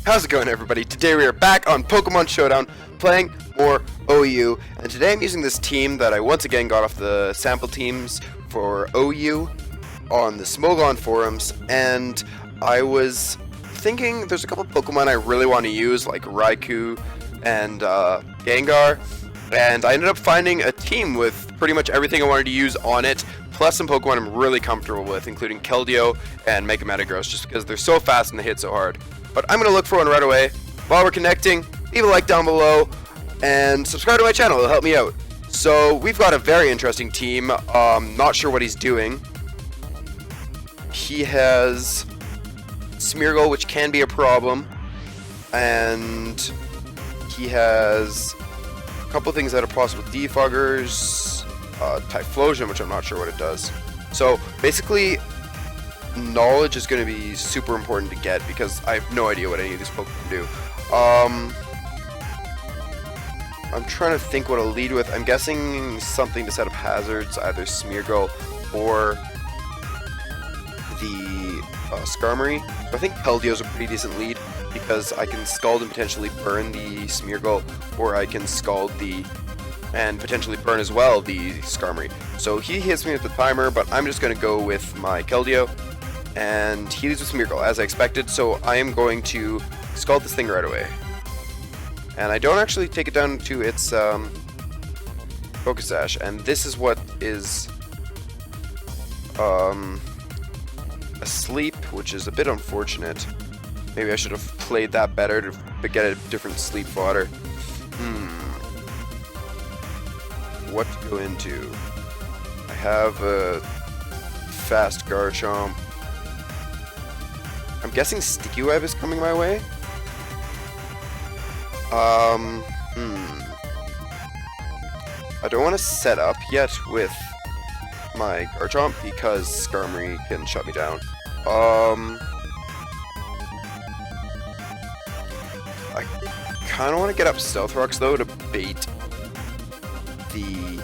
How's it going, everybody? Today we are back on Pokemon Showdown playing more OU, and today I'm using this team that I once again got off the sample teams for OU on the Smogon forums, and I was thinking there's a couple Pokemon I really want to use, like Raikou and Gengar, and I ended up finding a team with pretty much everything I wanted to use on it, plus some Pokemon I'm really comfortable with, including Keldeo and Mega Metagross, just because they're so fast and they hit so hard. But I'm going to look for one right away. While we're connecting, leave a like down below and subscribe to my channel. It'll help me out. So we've got a very interesting team. Not sure what he's doing. He has Smeargle, which can be a problem. And he has a couple things that are possible. Defoggers, Typhlosion, which I'm not sure what it does. So basically, knowledge is going to be super important to get because I have no idea what any of these Pokemon do. I'm trying to think what I'll lead with. I'm guessing something to set up hazards, either Smeargle or the Skarmory. I think Keldeo's a pretty decent lead because I can Scald and potentially burn the Smeargle, or I can Scald and potentially burn as well the Skarmory. So he hits me with the timer, but I'm just going to go with my Keldeo. And he leads with Smeargle, as I expected, so I am going to Scald this thing right away. And I don't actually take it down to its Focus Sash, and this is what is asleep, which is a bit unfortunate. Maybe I should have played that better to get a different sleep fodder. What to go into? I have a fast Garchomp. I'm guessing Sticky Web is coming my way. I don't want to set up yet with my Garchomp because Skarmory can shut me down. I kind of want to get up Stealth Rocks though to bait the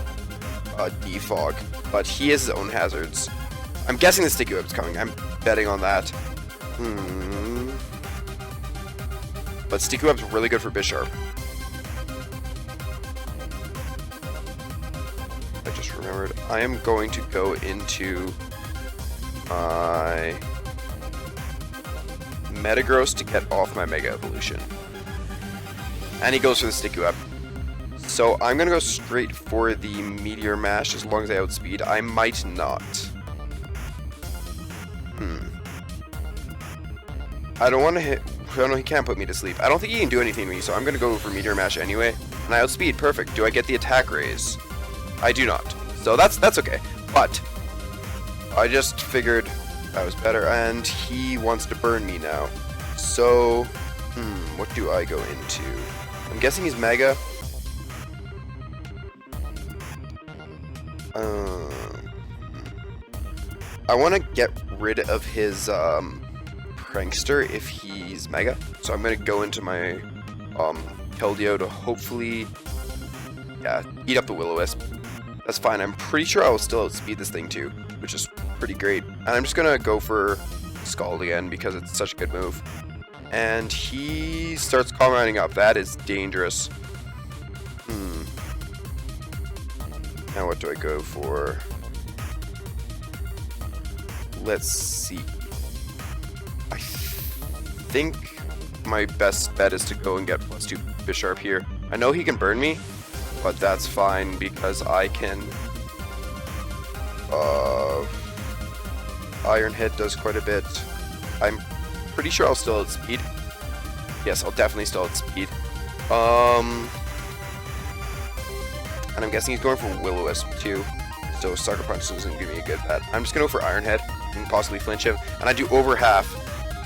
Defog, but he has his own hazards. I'm guessing the Sticky Web's coming. I'm betting on that. But Sticky Web's really good for Bisharp. I just remembered. I am going to go into my Metagross to get off my Mega Evolution. And he goes for the Sticky Web. So I'm going to go straight for the Meteor Mash as long as I outspeed. I might not. I don't want to hit. Oh no, he can't put me to sleep. I don't think he can do anything to me, so I'm going to go for Meteor Mash anyway. And I outspeed. Perfect. Do I get the attack raise? I do not. So that's okay. But I just figured that was better, and he wants to burn me now. So, what do I go into? I'm guessing he's Mega. I want to get rid of his Prankster if he's Mega, so I'm going to go into my Keldeo to hopefully, eat up the Will-O-Wisp. That's fine. I'm pretty sure I will still outspeed this thing too, which is pretty great. And I'm just going to go for Scald again because it's such a good move. And he starts Calm Rounding up. That is dangerous. Now what do I go for? Let's see. I think my best bet is to go and get +2 Bisharp here. I know he can burn me, but that's fine because I can... Iron Head does quite a bit. I'm pretty sure I'll still outspeed. Yes, I'll definitely still outspeed. And I'm guessing he's going for Will-O-Wisp too. So Sucker Punch doesn't give me a good bet. I'm just going to go for Iron Head and possibly flinch him. And I do over half.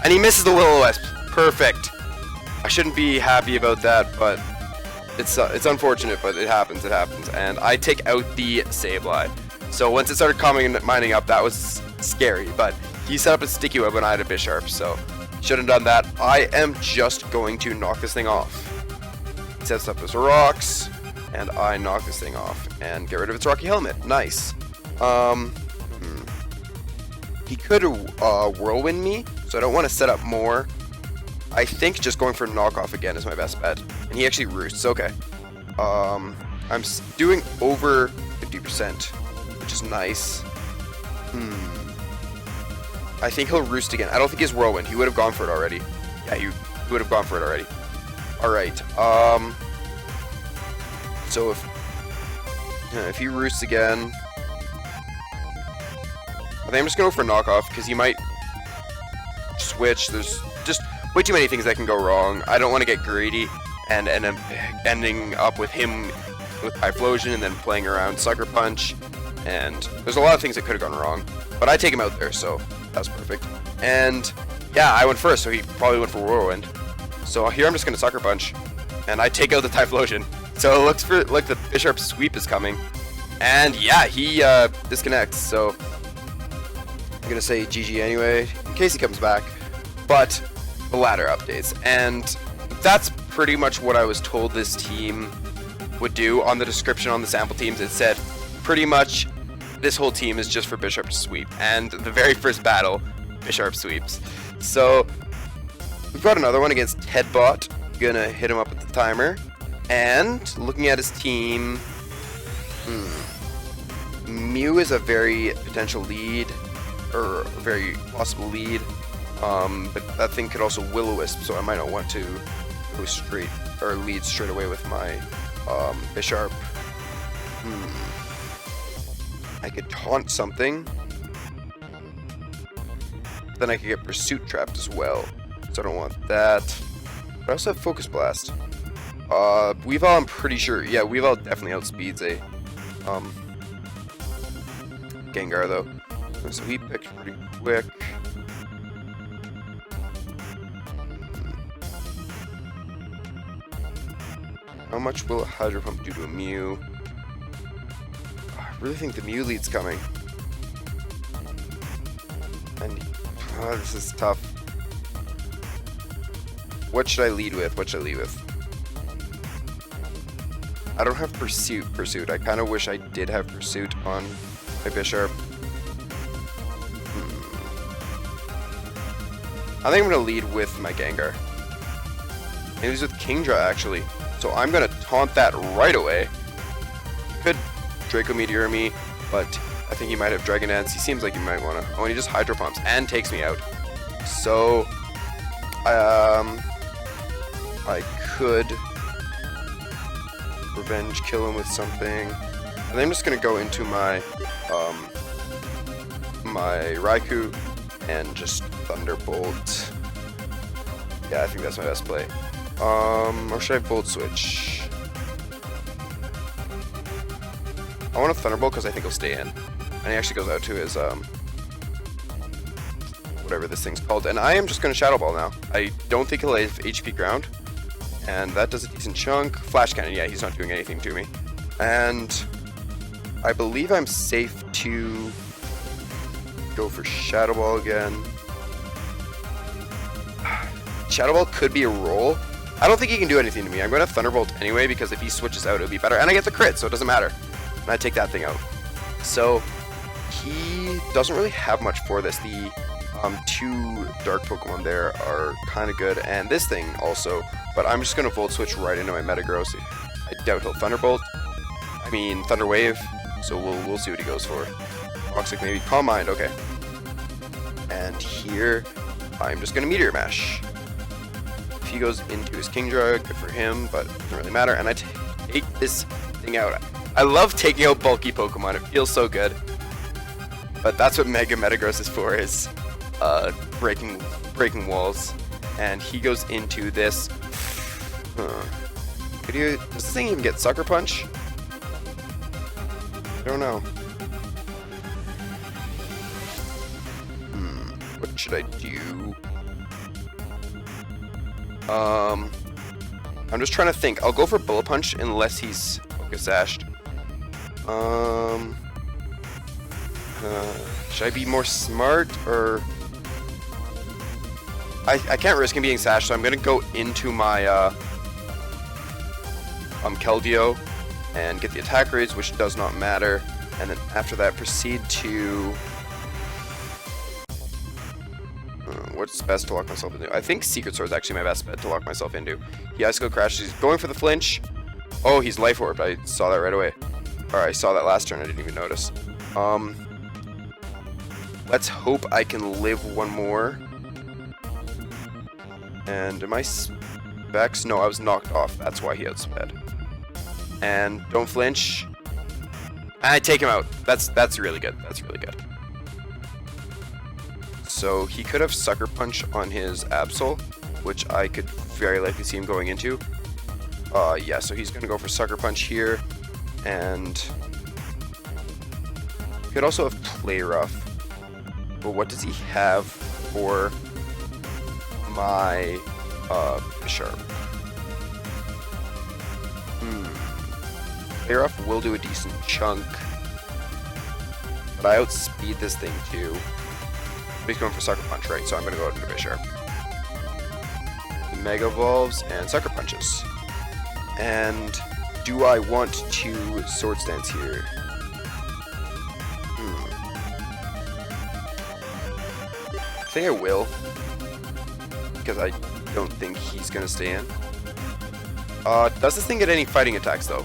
And he misses the Will-O-Wisp. Perfect. I shouldn't be happy about that, but it's unfortunate, but it happens. And I take out the Sableye. So once it started mining up, that was scary. But he set up a Sticky Web when I had a Bisharp, so shouldn't have done that. I am just going to knock this thing off. He sets up his rocks, and I knock this thing off and get rid of its Rocky Helmet. Nice. He could Whirlwind me, so I don't want to set up more I think just going for knockoff again is my best bet. And he actually roosts. Okay. I'm doing over 50%, which is nice. I think he'll roost again. I don't think he has whirlwind. He would have gone for it already. Yeah, he would have gone for it already. Alright. So if he roosts again, I think I'm just going to go for knockoff, because he might switch. There's just way too many things that can go wrong. I don't want to get greedy and end up ending up with him with Typhlosion and then playing around Sucker Punch. And there's a lot of things that could have gone wrong. But I take him out there, so that's perfect. And yeah, I went first, so he probably went for Whirlwind. So here I'm just going to Sucker Punch, and I take out the Typhlosion. So it looks like the Bisharp sweep is coming. And yeah, he disconnects, so I'm going to say GG anyway, in case he comes back. But the ladder updates, and that's pretty much what I was told this team would do. On the description on the sample teams, it said pretty much this whole team is just for Bisharp to sweep, and the very first battle, Bisharp sweeps. So we've got another one against Tedbot. Gonna hit him up at the timer, and looking at his team, Mew is a very potential lead, or a very possible lead. But that thing could also Will-O-Wisp, so I might not want to go straight or lead straight away with my Bisharp. I could taunt something. Then I could get Pursuit trapped as well, so I don't want that. But I also have Focus Blast. Weavile, I'm pretty sure. Yeah, Weavile definitely outspeeds a Gengar though. So he picked pretty quick. How much will a Hydro Pump do to a Mew? I really think the Mew lead's coming. And this is tough. What should I lead with? I don't have Pursuit. I kind of wish I did have Pursuit on my Bisharp. I think I'm going to lead with my Gengar. Maybe he's with Kingdra, actually. So I'm going to taunt that right away. He could Draco Meteor me, but I think he might have Dragon Dance. He seems like he might want to. Oh, and he just Hydro Pumps and takes me out. So I could Revenge kill him with something. And then I'm just going to go into my my Raikou and just Thunderbolt. Yeah, I think that's my best play. Or should I Volt Switch? I want a Thunderbolt because I think he'll stay in. And he actually goes out to his, whatever this thing's called. And I am just going to Shadow Ball now. I don't think he'll have HP Ground. And that does a decent chunk. Flash Cannon, yeah, he's not doing anything to me. And I believe I'm safe to go for Shadow Ball again. Shadow Ball could be a roll. I don't think he can do anything to me. I'm going to Thunderbolt anyway, because if he switches out, it'll be better. And I get the crit, so it doesn't matter. And I take that thing out. So he doesn't really have much for this. The two dark Pokemon there are kind of good, and this thing also. But I'm just going to Volt Switch right into my Metagross. I doubt he'll Thunderbolt. I mean, Thunder Wave. So we'll see what he goes for. Toxic maybe. Calm Mind, okay. And here, I'm just going to Meteor Mash. If he goes into his Kingdra, good for him, but it doesn't really matter. And I take this thing out. I love taking out bulky Pokemon. It feels so good. But that's what Mega Metagross is for, is breaking walls. And he goes into this. Does this thing even get Sucker Punch? I don't know. What should I do? I'm just trying to think. I'll go for Bullet Punch unless he's Focus Sashed. Should I be more smart, or I can't risk him being Sashed, so I'm gonna go into my Keldeo and get the attack raise, which does not matter, and then after that proceed to what's best to lock myself into? I think Secret Sword is actually my best bet to lock myself into. He Icicle Crash. He's going for the flinch. Oh, he's Life Orbed. I saw that right away. Or I saw that last turn. I didn't even notice. Let's hope I can live one more. And am I specs? No, I was knocked off. That's why he outsped. And don't flinch. And I take him out. That's really good. That's really good. So he could have Sucker Punch on his Absol, which I could very likely see him going into. Yeah, so he's going to go for Sucker Punch here. And he could also have Play Rough. But what does he have for my Sharp? Play Rough will do a decent chunk. But I outspeed this thing too. He's going for Sucker Punch, right? So I'm going to go into Bisharp. Mega Evolves and Sucker Punches. And do I want to Swords Dance here? I think I will. Because I don't think he's going to stay in. Does this thing get any fighting attacks though?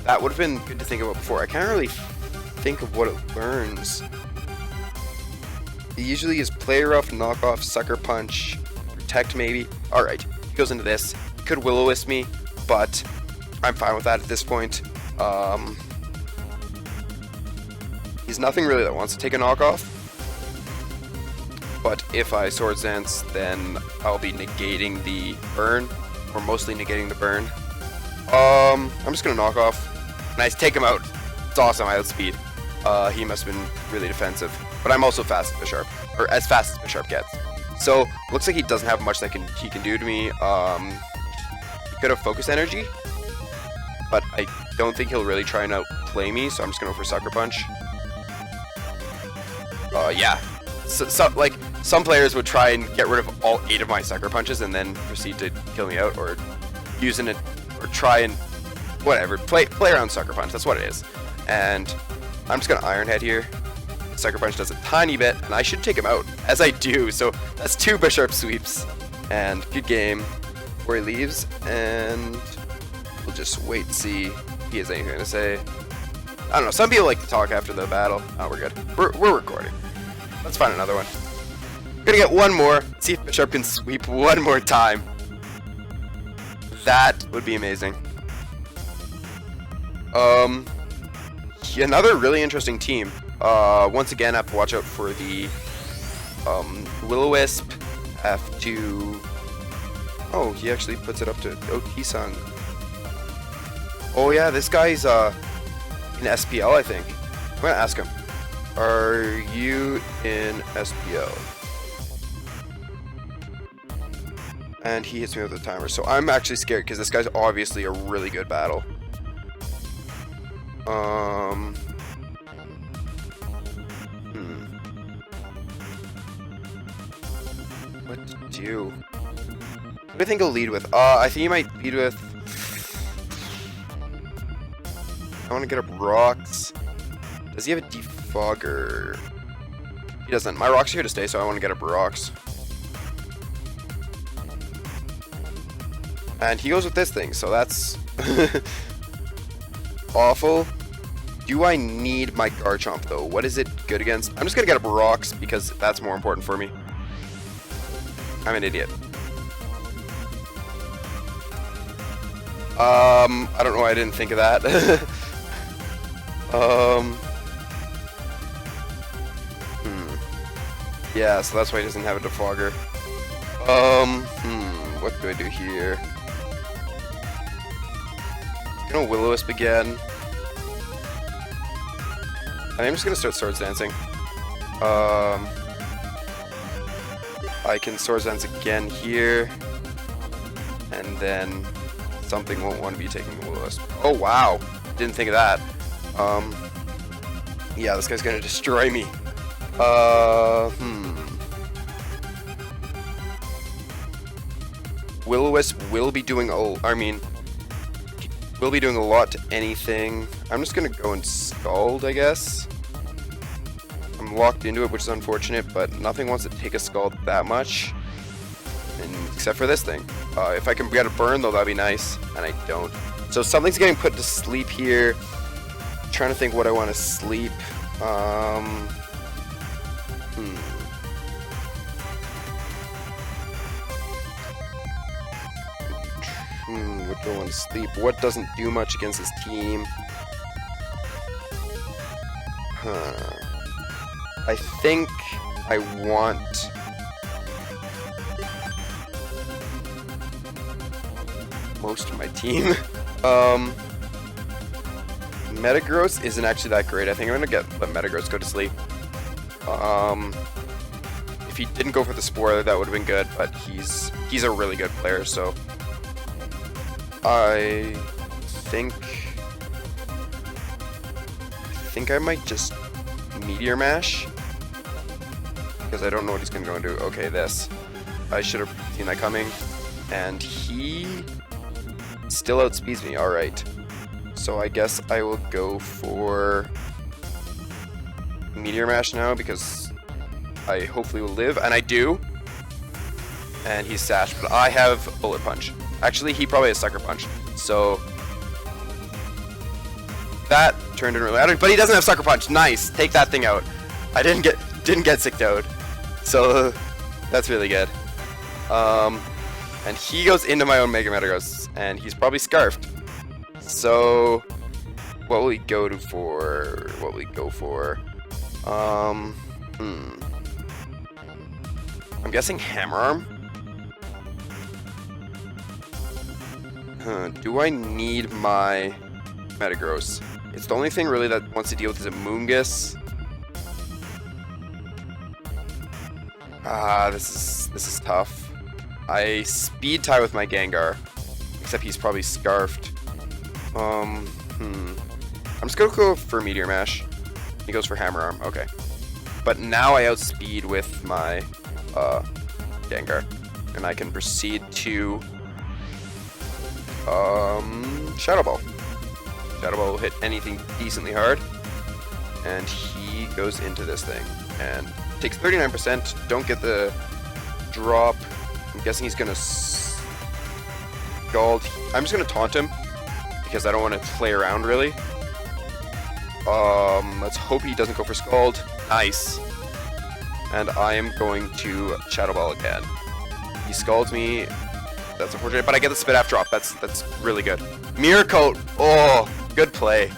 That would have been good to think about before. I can't really think of what it learns. He usually is Play Rough, Knock Off, Sucker Punch, Protect maybe. Alright, he goes into this. He could Will-O-Wisp me, but I'm fine with that at this point. He's nothing really that wants to take a knockoff. But if I Swords Dance, then I'll be negating the burn, or mostly negating the burn. I'm just gonna knock off. Nice, take him out. It's awesome, I outspeed. He must have been really defensive. But I'm also fast as Bisharp, or as fast as Bisharp gets. So, looks like he doesn't have much that he can do to me. He could have Focus Energy, but I don't think he'll really try and outplay me, so I'm just gonna go for Sucker Punch. Yeah. Like, some players would try and get rid of all 8 of my Sucker Punches and then proceed to kill me out, or using it, or try and whatever, play around Sucker Punch. That's what it is. And I'm just gonna Iron Head here. Sucker Punch does a tiny bit, and I should take him out, as I do. So that's 2 Bisharp sweeps, and good game where he leaves. And we'll just wait and see if he has anything to say. I don't know. Some people like to talk after the battle. Oh, we're good. We're recording. Let's find another one. Gonna get one more. See if Bisharp can sweep one more time. That would be amazing. Another really interesting team. Once again, I have to watch out for the Will-O-Wisp. Have to. Oh, he actually puts it up to OT-san. Oh yeah, this guy's in SPL, I think. I'm gonna ask him. Are you in SPL? And he hits me with a timer, so I'm actually scared because this guy's obviously a really good battle. What to do? What do I think he'll lead with? I think he might lead with. I want to get up rocks. Does he have a defogger? He doesn't. My rocks are here to stay, so I want to get up rocks. And he goes with this thing, so that's awful. Do I need my Garchomp though? What is it good against? I'm just gonna get up rocks because that's more important for me. I'm an idiot. I don't know why I didn't think of that. Yeah, so that's why he doesn't have a defogger. What do I do here? I'm gonna Will-O-Wisp again. I'm just gonna start Swords Dancing. I can Swords Dance again here, and then something won't want to be taking the Will-O-Wisp. Oh wow, didn't think of that. Yeah, this guy's gonna destroy me. Will-O-Wisp will be doing will be doing a lot to anything. I'm just gonna go and Scald, I guess. I'm I'm locked into it, which is unfortunate, but nothing wants to take a Scald that much, except for this thing. If I can get a burn, though, that'd be nice, and I don't. So something's getting put to sleep here. I'm trying to think what I want to sleep. What do I want to sleep? What doesn't do much against this team? I think I want... most of my team. Metagross isn't actually that great. I think I'm gonna let Metagross go to sleep. If he didn't go for the Spoiler, that would have been good, but he's a really good player, so I think I might just Meteor Mash, because I don't know what he's gonna go and do. Okay, this. I should have seen that coming, and he still outspeeds me. Alright. So I guess I will go for Meteor Mash now, because I hopefully will live, and I do. And he's Sash, but I have Bullet Punch. Actually, he probably has Sucker Punch. So that turned in really bad, but he doesn't have Sucker Punch. Nice. Take that thing out. I didn't get sicked out. So that's really good. And he goes into my own Mega Metagross, and he's probably Scarfed. So what will he go to for? What will he go for? I'm guessing Hammer Arm. Do I need my Metagross? It's the only thing really that wants to deal with is a Moongus. This is tough. I Speed Tie with my Gengar, except he's probably Scarfed. I'm just gonna go for Meteor Mash. He goes for Hammer Arm. Okay, but now I outspeed with my Gengar, and I can proceed to Shadow Ball. Shadow Ball will hit anything decently hard, and he goes into this thing and takes 39%. Don't get the drop. I'm guessing he's gonna Scald. I'm just gonna taunt him because I don't want to play around really. Let's hope he doesn't go for Scald. Nice. And I am going to Shadow Ball again. He Scalds me. That's unfortunate, but I get the Spit After drop. That's really good. Mirror Coat. Oh, good play.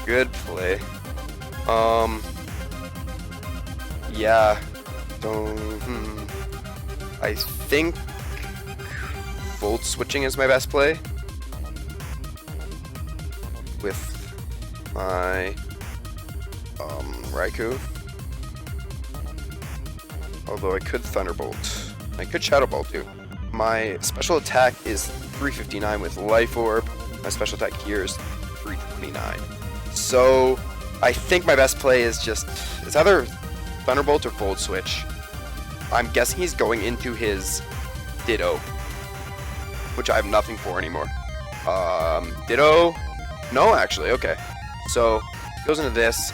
Good play. Yeah. So, I think Volt Switching is my best play with my Raikou. Although I could Thunderbolt. I could Shadow Ball too. My special attack is 359 with Life Orb. My special attack here is 329. So I think my best play is it's either Thunderbolt or Volt Switch. I'm guessing he's going into his Ditto, which I have nothing for anymore. Ditto? No, actually, okay. So goes into this.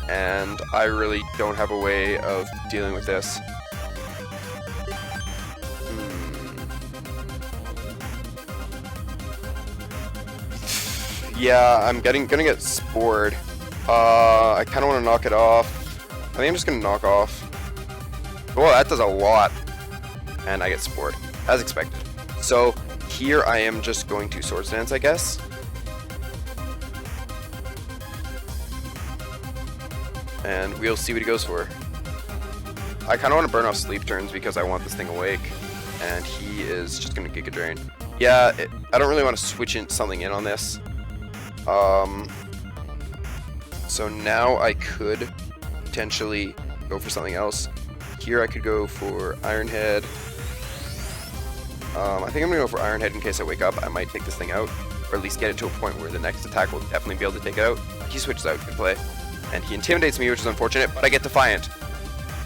And I really don't have a way of dealing with this. Yeah, I'm gonna get Spored. I kind of want to knock it off. I think I'm just gonna knock off. Well, that does a lot. And I get Spored, as expected. So here I am just going to Swords Dance, I guess. And we'll see what he goes for. I kind of want to burn off Sleep Turns because I want this thing awake. And he is just going to Giga Drain. Yeah, I don't really want to switch something in on this. So now I could potentially go for something else. Here I could go for Iron Head. I think I'm going to go for Iron Head in case I wake up. I might take this thing out. Or at least get it to a point where the next attack will definitely be able to take it out. He switches out. Good play. And he intimidates me, which is unfortunate, but I get Defiant.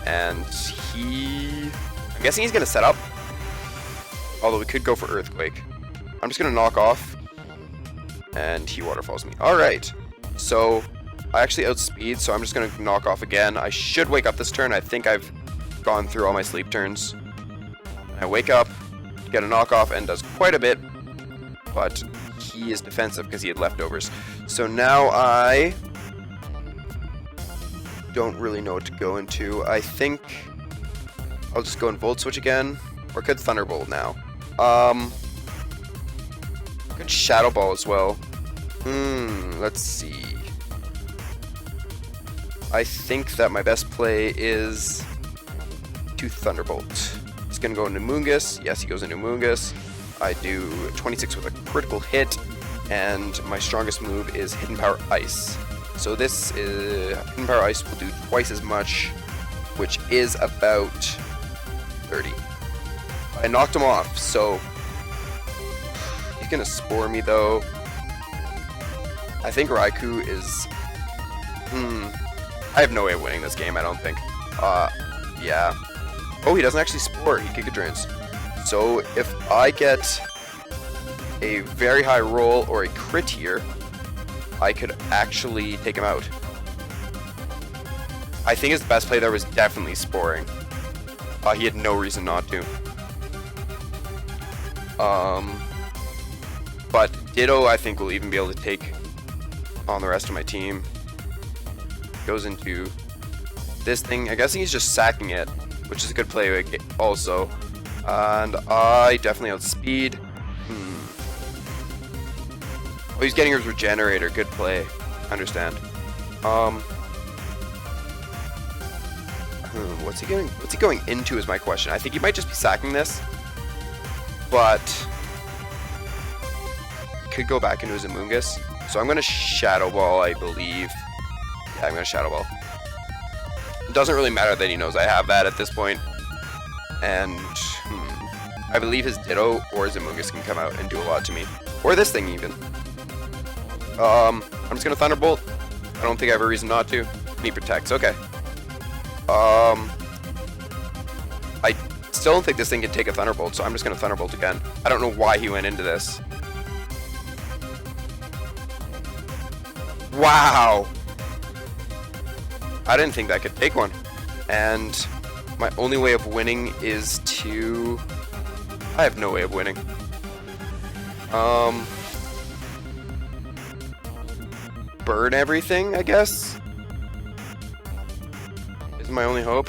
And I'm guessing he's going to set up. Although we could go for Earthquake. I'm just going to knock off. and he waterfalls me. Alright, so I actually outspeed, so I'm just going to knock off again. I should wake up this turn. I think I've gone through all my sleep turns. I wake up, get a knockoff, and does quite a bit, but he is defensive because he had leftovers. So now I don't really know what to go into. I think I'll just go in Volt Switch again, or could Thunderbolt now. Could Shadow Ball as well. Let's see. I think that my best play is to Thunderbolt. He's gonna go into Moongus. Yes, he goes into Moongus. I do 26 with a critical hit, and my strongest move is Hidden Power Ice. So this is Hidden Power Ice will do twice as much, which is about 30. I knocked him off, so he's gonna Spore me though. I think Raikou is. I have no way of winning this game. I don't think. Yeah. Oh, he doesn't actually Spore. He Giga Drains. So if I get a very high roll or a crit here, I could actually take him out. I think his best play there was definitely Sporing. He had no reason not to. But Ditto, I think, will even be able to take on the rest of my team. Goes into this thing. I guess he's just sacking it, which is a good play also. And I definitely outspeed. Oh, he's getting his Regenerator. Good play. Understand. What's he going into is my question. I think he might just be sacking this, but he could go back into his Amoonguss. So I'm going to Shadow Ball, I believe. Yeah, I'm going to Shadow Ball. It doesn't really matter that he knows I have that at this point. And I believe his Ditto or his Amoonguss can come out and do a lot to me. Or this thing even. I'm just going to Thunderbolt. I don't think I have a reason not to. And he protects. Okay. I still don't think this thing can take a Thunderbolt, so I'm just going to Thunderbolt again. I don't know why he went into this. Wow! I didn't think that could take one. And my only way of winning is to... I have no way of winning. Burn everything, I guess? Is my only hope.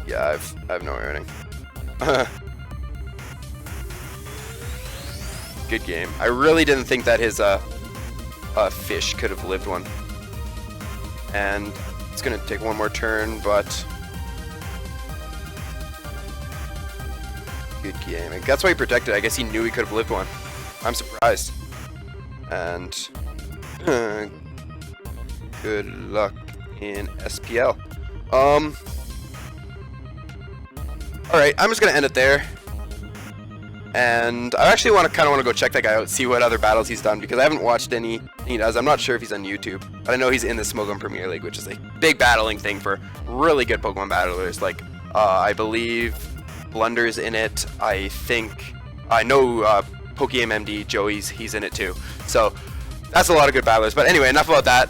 Yeah, I have no way of winning. Good game. I really didn't think that his fish could have lived one. And it's gonna take one more turn, but good game. That's why he protected. I guess he knew he could have lived one. I'm surprised. And good luck in SPL. Alright, I'm just gonna end it there. And I actually kind of want to go check that guy out, see what other battles he's done, because I haven't watched any he does. I'm not sure if he's on YouTube, but I know he's in the Smogon Premier League, which is a big battling thing for really good Pokemon battlers. Like, I believe Blunder's in it. I know PokeMMD, Joey's, he's in it too. So that's a lot of good battlers. But anyway, enough about that.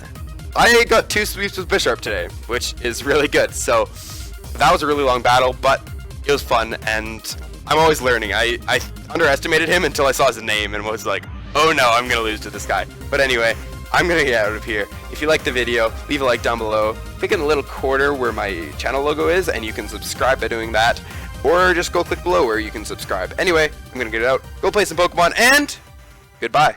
I got 2 sweeps with Bisharp today, which is really good. So that was a really long battle, but it was fun, and I'm always learning. I underestimated him until I saw his name and was like, oh no, I'm going to lose to this guy. But anyway, I'm going to get out of here. If you liked the video, leave a like down below. Click in the little quarter where my channel logo is, and you can subscribe by doing that. Or just go click below where you can subscribe. Anyway, I'm going to get it out. Go play some Pokemon, and goodbye.